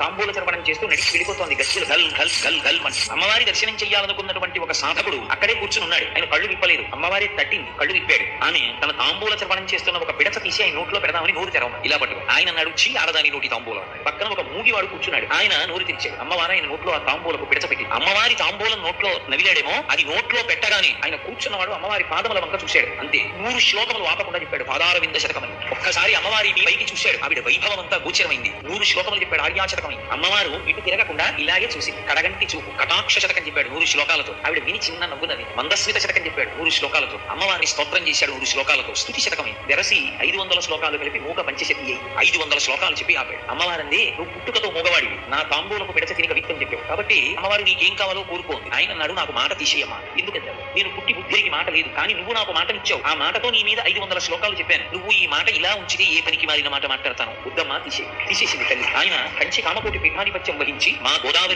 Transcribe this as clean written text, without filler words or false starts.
తాంబూల చర్వణం చేస్తూ నడిచి వెళ్ళిపోతోంది. గచ్చులు గల్ గల్ గల్ గల్ అని. అమ్మవారి దర్శనం చెయ్యాలనుకున్నటువంటి ఒక సాధకుడు అక్కడే కూర్చుని ఉన్నాడు. ఆయన కళ్ళు విప్పలేదు. అమ్మవారి తట్టింది, కళ్ళు విప్పాడు. ఆమె తన తాంబూల చర్వణం చేస్తున్న ఒక పిడచ తీసి ఆయన నోట్లో పెడదామని నోరు తెరవమని ఇలా పట్టు. ఆయన అన్నాడు, చీ ఆడదాని నోటి తాంబూలం. పక్కన ఒక మూగివాడు కూర్చున్నాడు. ఆయన నోరు తెరిచాడు. అమ్మవారు ఆయన నోట్లో ఆ తాంబూలకు పిడచ పెట్టి అమ్మవారి తాంబూలం నోట్లో నవిలాడేమో, అది నోట్లో పెట్టగానే ఆయన కూర్చున్నవాడు అమ్మవారి పాదముల వంక చూశాడు. అంతే 100 శ్లోకములు ఆపకుండా చెప్పాడు. పాదార వింద శతకమని. ఒక్కసారి అమ్మవారి పైకి చూశాడు. ఆవిడ వైభవం అంతా గోచరమైంది. 100 శ్లోకములు చెప్పాడు. ఆర్యాశతకమైంది. అమ్మవారు ఇటు తిరగకుండా ఇలాగే చూసింది. కడగంటి చూపు. కటాక్ష శతకం చెప్పాడు 100 శ్లోకాలతో. ఆవిడ విని చిన్న నవ్వునది. మందస్మిత శతకం చెప్పాడు 100 శ్లోకాలతో. అమ్మవారిని స్తోత్రం చేశాడు 100 శ్లోకాలతో. స్తుతి శతకమైంది. వెరసి 500 శ్లోకాలు కలిపి మూక పంచశతి అయి 500 శ్లోకాలు చెప్పి ఆపాడు. అమ్మవారంది, నువ్వు పుట్టుకతో మూగవాడివి, నా తాంబూలకు పిడచ తిని కవిత్వం చెప్పావు కాబట్టి అమ్మవారు నీకేం కావాలో కోరుకోండి. ఆయన అన్నాడు, నాకు మాట తీసేయమ్మా. ఎందుకంటే నేను పుట్టి బుద్ధికి మాట లేదు, కానీ నువ్వు నాకు మాటనిచ్చావు. ఆ మాటతో నీ మీద 500 శ్లోకాలు చెప్పాను. నువ్వు ఈ మాట ఇలా ఉంచితే ఏ పనికి మారిన మాట మాట్లాడతాను. వద్దమ్మా తీసేసింది తల్లి. ఆయన కంచి కామకోటి పీఠాధిపత్యం వహించి మా గోదావరి